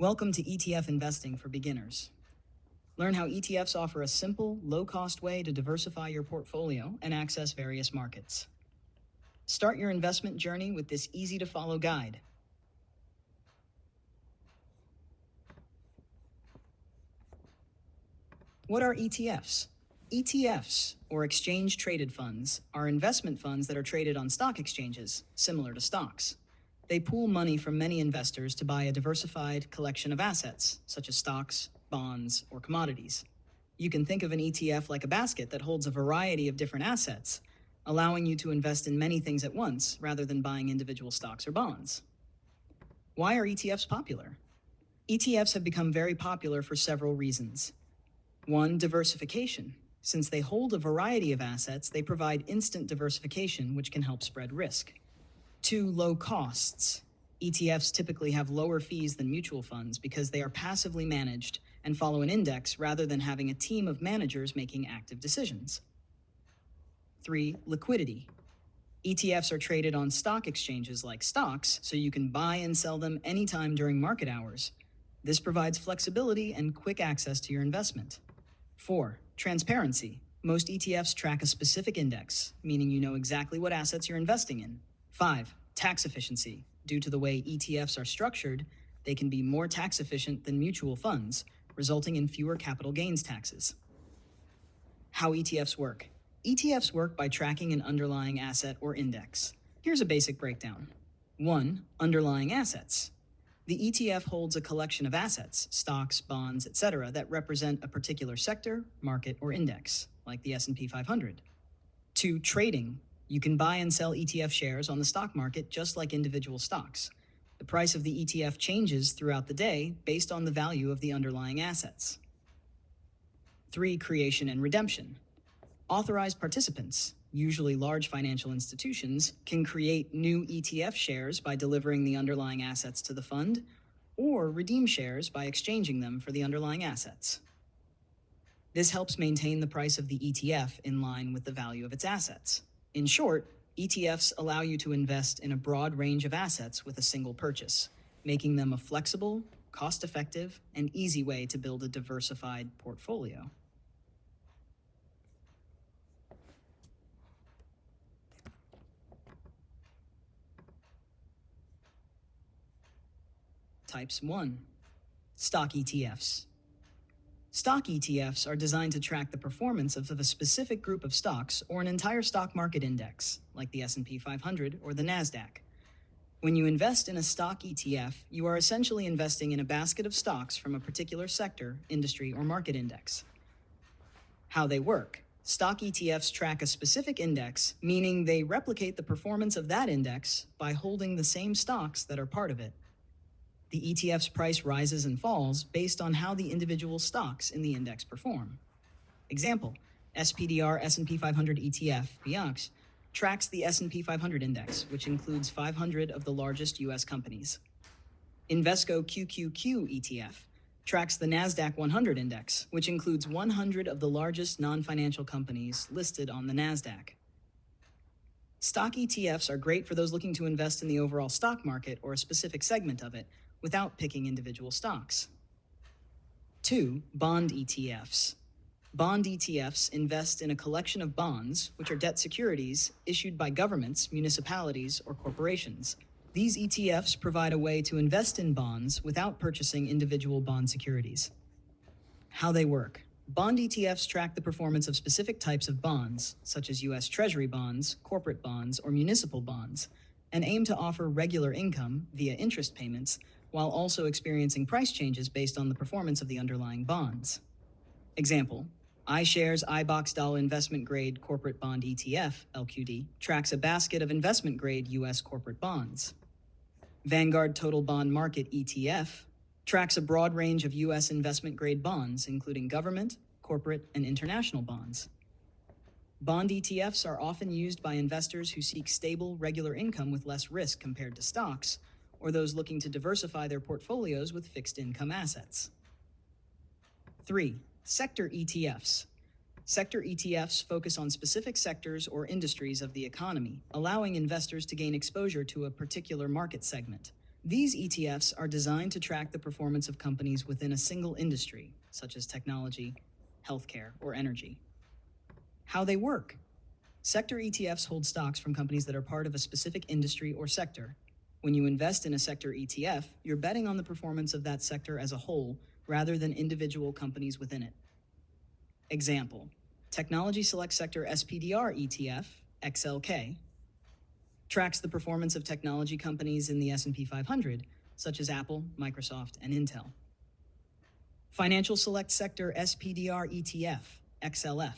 Welcome to ETF Investing for Beginners. Learn how ETFs offer a simple, low-cost way to diversify your portfolio and access various markets. Start your investment journey with this easy-to-follow guide. What are ETFs? ETFs, or exchange-traded funds, are investment funds that are traded on stock exchanges, similar to stocks. They pool money from many investors to buy a diversified collection of assets, such as stocks, bonds, or commodities. You can think of an ETF like a basket that holds a variety of different assets, allowing you to invest in many things at once rather than buying individual stocks or bonds. Why are ETFs popular? ETFs have become very popular for several reasons. 1. Diversification. Since they hold a variety of assets, they provide instant diversification, which can help spread risk. 2. Low costs. ETFs typically have lower fees than mutual funds because they are passively managed and follow an index rather than having a team of managers making active decisions. 3. Liquidity. ETFs are traded on stock exchanges like stocks, so you can buy and sell them anytime during market hours. This provides flexibility and quick access to your investment. 4. Transparency. Most ETFs track a specific index, meaning you know exactly what assets you're investing in. 5. Tax efficiency. Due to the way ETFs are structured, they can be more tax efficient than mutual funds, resulting in fewer capital gains taxes. How ETFs work. ETFs work by tracking an underlying asset or index. Here's a basic breakdown. 1. Underlying assets. The ETF holds a collection of assets, stocks, bonds, etc., that represent a particular sector, market, or index, like the S&P 500. 2. Trading. You can buy and sell ETF shares on the stock market just like individual stocks. The price of the ETF changes throughout the day based on the value of the underlying assets. 3. Creation and redemption. Authorized participants, usually large financial institutions, can create new ETF shares by delivering the underlying assets to the fund, or redeem shares by exchanging them for the underlying assets. This helps maintain the price of the ETF in line with the value of its assets. In short, ETFs allow you to invest in a broad range of assets with a single purchase, making them a flexible, cost-effective, and easy way to build a diversified portfolio. Types 1. Stock ETFs. Stock ETFs are designed to track the performance of a specific group of stocks or an entire stock market index, like the S&P 500 or the NASDAQ. When you invest in a stock ETF, you are essentially investing in a basket of stocks from a particular sector, industry, or market index. How they work. Stock ETFs track a specific index, meaning they replicate the performance of that index by holding the same stocks that are part of it. The ETF's price rises and falls based on how the individual stocks in the index perform. Example, SPDR S&P 500 ETF, BIOX, tracks the S&P 500 index, which includes 500 of the largest U.S. companies. Invesco QQQ ETF tracks the NASDAQ 100 index, which includes 100 of the largest non-financial companies listed on the NASDAQ. Stock ETFs are great for those looking to invest in the overall stock market or a specific segment of it, without picking individual stocks. 2. Bond ETFs. Bond ETFs invest in a collection of bonds, which are debt securities issued by governments, municipalities, or corporations. These ETFs provide a way to invest in bonds without purchasing individual bond securities. How they work. Bond ETFs track the performance of specific types of bonds, such as U.S. Treasury bonds, corporate bonds, or municipal bonds, and aim to offer regular income via interest payments, while also experiencing price changes based on the performance of the underlying bonds. Example, iShares iBox Dollar Investment Grade Corporate Bond ETF, LQD, tracks a basket of investment grade U.S. corporate bonds. Vanguard Total Bond Market ETF tracks a broad range of U.S. investment grade bonds, including government, corporate, and international bonds. Bond ETFs are often used by investors who seek stable, regular income with less risk compared to stocks, or those looking to diversify their portfolios with fixed income assets. 3. Sector ETFs. Sector ETFs focus on specific sectors or industries of the economy, allowing investors to gain exposure to a particular market segment. These ETFs are designed to track the performance of companies within a single industry, such as technology, healthcare, or energy. How they work. Sector ETFs hold stocks from companies that are part of a specific industry or sector. When you invest in a sector ETF, you're betting on the performance of that sector as a whole rather than individual companies within it. Example, Technology Select Sector SPDR ETF, XLK, tracks the performance of technology companies in the S&P 500, such as Apple, Microsoft, and Intel. Financial Select Sector SPDR ETF, XLF,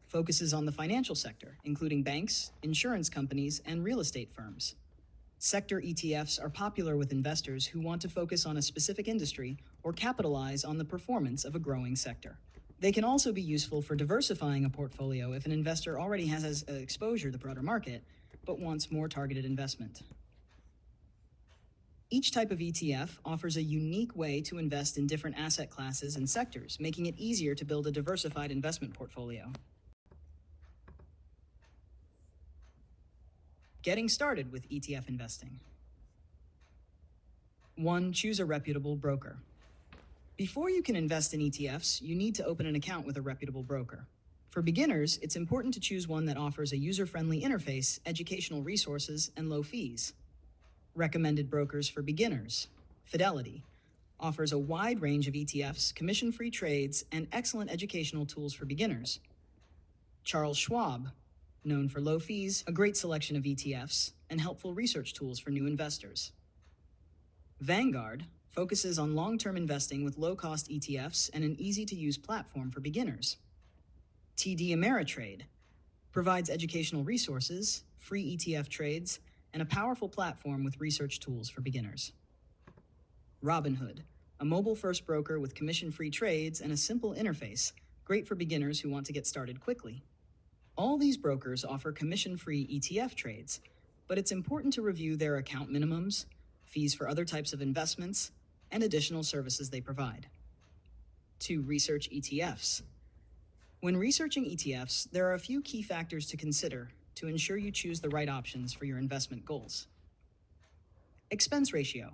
focuses on the financial sector, including banks, insurance companies, and real estate firms. Sector ETFs are popular with investors who want to focus on a specific industry or capitalize on the performance of a growing sector. They can also be useful for diversifying a portfolio if an investor already has exposure to the broader market but wants more targeted investment. Each type of ETF offers a unique way to invest in different asset classes and sectors, making it easier to build a diversified investment portfolio. Getting started with ETF investing. 1. Choose a reputable broker. Before you can invest in ETFs, you need to open an account with a reputable broker. For beginners, it's important to choose one that offers a user-friendly interface, educational resources, and low fees. Recommended brokers for beginners. Fidelity offers a wide range of ETFs, commission-free trades, and excellent educational tools for beginners. Charles Schwab, known for low fees, a great selection of ETFs, and helpful research tools for new investors. Vanguard focuses on long-term investing with low-cost ETFs and an easy-to-use platform for beginners. TD Ameritrade provides educational resources, free ETF trades, and a powerful platform with research tools for beginners. Robinhood, a mobile-first broker with commission-free trades and a simple interface, great for beginners who want to get started quickly. All these brokers offer commission-free ETF trades, but it's important to review their account minimums, fees for other types of investments, and additional services they provide. 2. Research ETFs. When researching ETFs, there are a few key factors to consider to ensure you choose the right options for your investment goals. Expense ratio,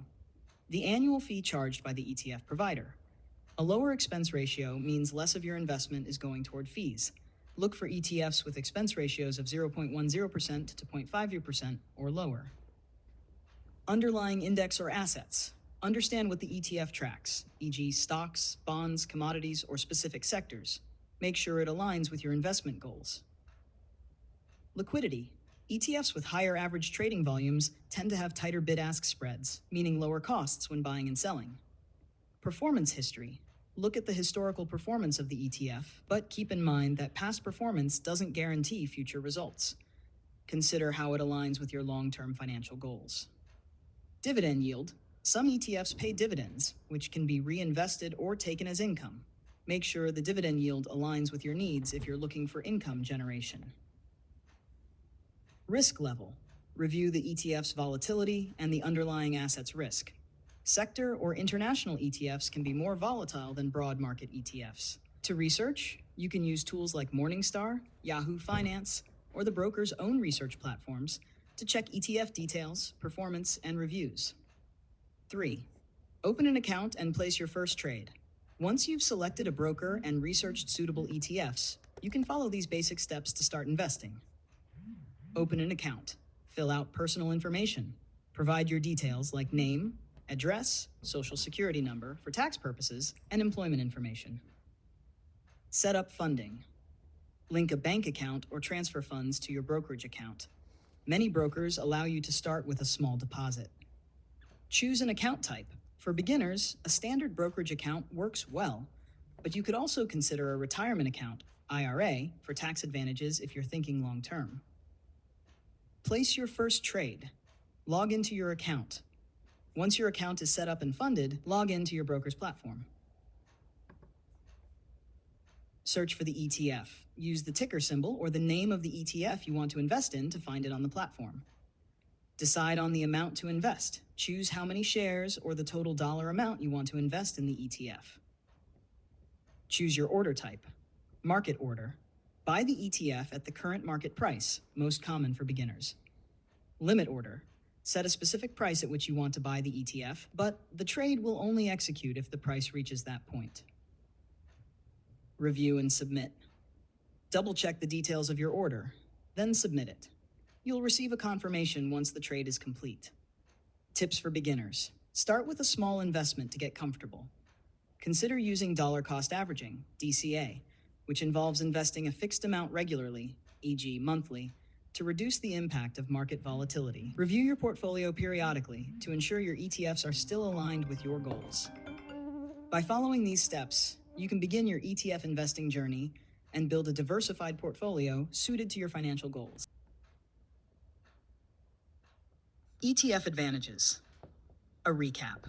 the annual fee charged by the ETF provider. A lower expense ratio means less of your investment is going toward fees. Look for ETFs with expense ratios of 0.10% to 0.50% or lower. Underlying index or assets. Understand what the ETF tracks, e.g. stocks, bonds, commodities, or specific sectors. Make sure it aligns with your investment goals. Liquidity. ETFs with higher average trading volumes tend to have tighter bid-ask spreads, meaning lower costs when buying and selling. Performance history. Look at the historical performance of the ETF, but keep in mind that past performance doesn't guarantee future results. Consider how it aligns with your long-term financial goals. Dividend yield. Some ETFs pay dividends, which can be reinvested or taken as income. Make sure the dividend yield aligns with your needs if you're looking for income generation. Risk level. Review the ETF's volatility and the underlying asset's risk. Sector or international ETFs can be more volatile than broad market ETFs. To research, you can use tools like Morningstar, Yahoo Finance, or the broker's own research platforms to check ETF details, performance, and reviews. 3. Open an account and place your first trade. Once you've selected a broker and researched suitable ETFs, you can follow these basic steps to start investing. Open an account. Fill out personal information. Provide your details like name, address, social security number for tax purposes, and employment information. Set up funding. Link a bank account or transfer funds to your brokerage account. Many brokers allow you to start with a small deposit. Choose an account type. For beginners, a standard brokerage account works well, but you could also consider a retirement account, IRA, for tax advantages if you're thinking long-term. Place your first trade. Log into your account. Once your account is set up and funded, log into your broker's platform. Search for the ETF. Use the ticker symbol or the name of the ETF you want to invest in to find it on the platform. Decide on the amount to invest. Choose how many shares or the total dollar amount you want to invest in the ETF. Choose your order type. Market order. Buy the ETF at the current market price, most common for beginners. Limit order. Set a specific price at which you want to buy the ETF, but the trade will only execute if the price reaches that point. Review and submit. Double-check the details of your order, then submit it. You'll receive a confirmation once the trade is complete. Tips for beginners. Start with a small investment to get comfortable. Consider using dollar cost averaging, DCA, which involves investing a fixed amount regularly, e.g. monthly, to reduce the impact of market volatility. Review your portfolio periodically to ensure your ETFs are still aligned with your goals. By following these steps, you can begin your ETF investing journey and build a diversified portfolio suited to your financial goals. ETF Advantages. A recap.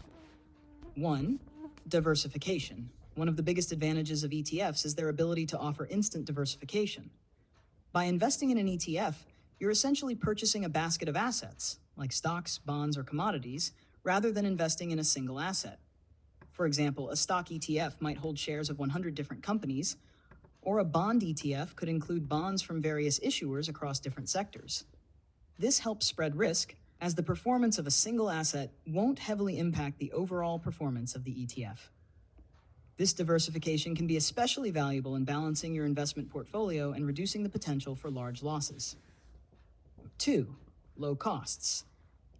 1. Diversification. One of the biggest advantages of ETFs is their ability to offer instant diversification. By investing in an ETF, you're essentially purchasing a basket of assets, like stocks, bonds, or commodities, rather than investing in a single asset. For example, a stock ETF might hold shares of 100 different companies, or a bond ETF could include bonds from various issuers across different sectors. This helps spread risk, as the performance of a single asset won't heavily impact the overall performance of the ETF. This diversification can be especially valuable in balancing your investment portfolio and reducing the potential for large losses. 2. Low costs.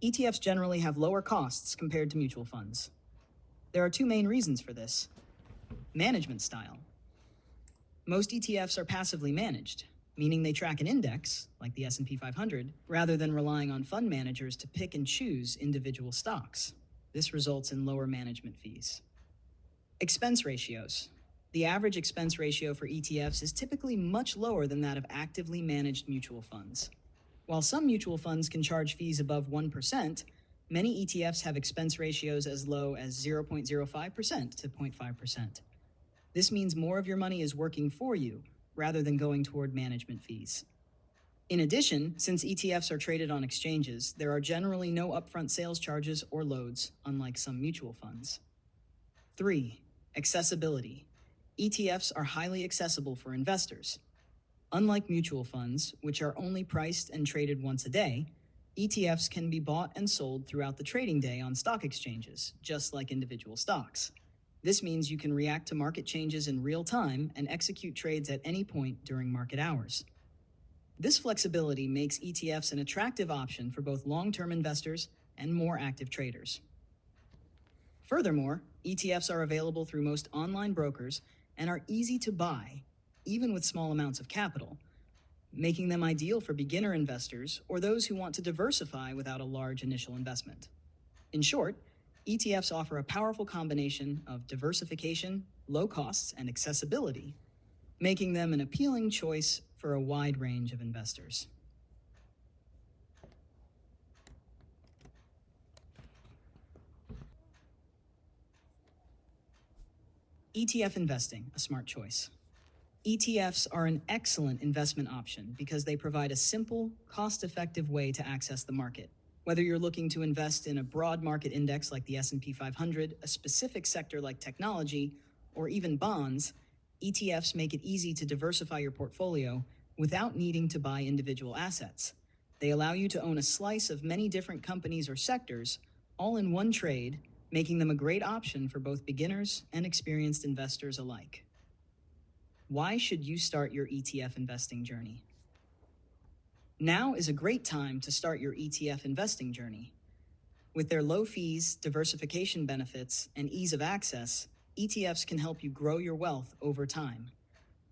ETFs generally have lower costs compared to mutual funds. There are two main reasons for this. Management style. Most ETFs are passively managed, meaning they track an index, like the S&P 500, rather than relying on fund managers to pick and choose individual stocks. This results in lower management fees. Expense ratios. The average expense ratio for ETFs is typically much lower than that of actively managed mutual funds. While some mutual funds can charge fees above 1%, many ETFs have expense ratios as low as 0.05% to 0.5%. This means more of your money is working for you, rather than going toward management fees. In addition, since ETFs are traded on exchanges, there are generally no upfront sales charges or loads, unlike some mutual funds. 3. Accessibility. ETFs are highly accessible for investors. Unlike mutual funds, which are only priced and traded once a day, ETFs can be bought and sold throughout the trading day on stock exchanges, just like individual stocks. This means you can react to market changes in real time and execute trades at any point during market hours. This flexibility makes ETFs an attractive option for both long-term investors and more active traders. Furthermore, ETFs are available through most online brokers and are easy to buy, even with small amounts of capital, making them ideal for beginner investors or those who want to diversify without a large initial investment. In short, ETFs offer a powerful combination of diversification, low costs, and accessibility, making them an appealing choice for a wide range of investors. ETF Investing, a smart choice. ETFs are an excellent investment option because they provide a simple, cost-effective way to access the market. Whether you're looking to invest in a broad market index like the S&P 500, a specific sector like technology, or even bonds, ETFs make it easy to diversify your portfolio without needing to buy individual assets. They allow you to own a slice of many different companies or sectors, all in one trade, making them a great option for both beginners and experienced investors alike. Why should you start your ETF investing journey? Now is a great time to start your ETF investing journey. With their low fees, diversification benefits, and ease of access, ETFs can help you grow your wealth over time,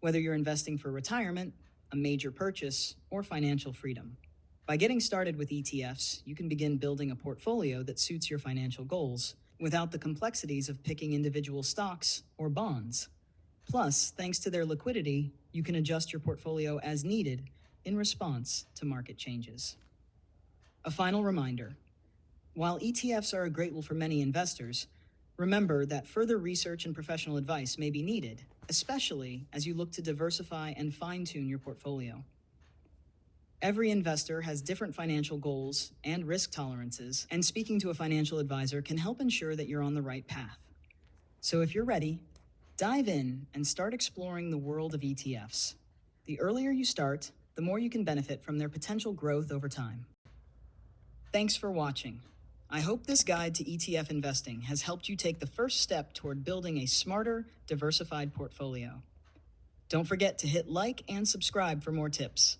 whether you're investing for retirement, a major purchase, or financial freedom. By getting started with ETFs, you can begin building a portfolio that suits your financial goals without the complexities of picking individual stocks or bonds. Plus, thanks to their liquidity, you can adjust your portfolio as needed in response to market changes. A final reminder, while ETFs are a great tool for many investors, remember that further research and professional advice may be needed, especially as you look to diversify and fine-tune your portfolio. Every investor has different financial goals and risk tolerances, and speaking to a financial advisor can help ensure that you're on the right path. So if you're ready, dive in and start exploring the world of ETFs. The earlier you start, the more you can benefit from their potential growth over time. Thanks for watching. I hope this guide to ETF investing has helped you take the first step toward building a smarter, diversified portfolio. Don't forget to hit like and subscribe for more tips.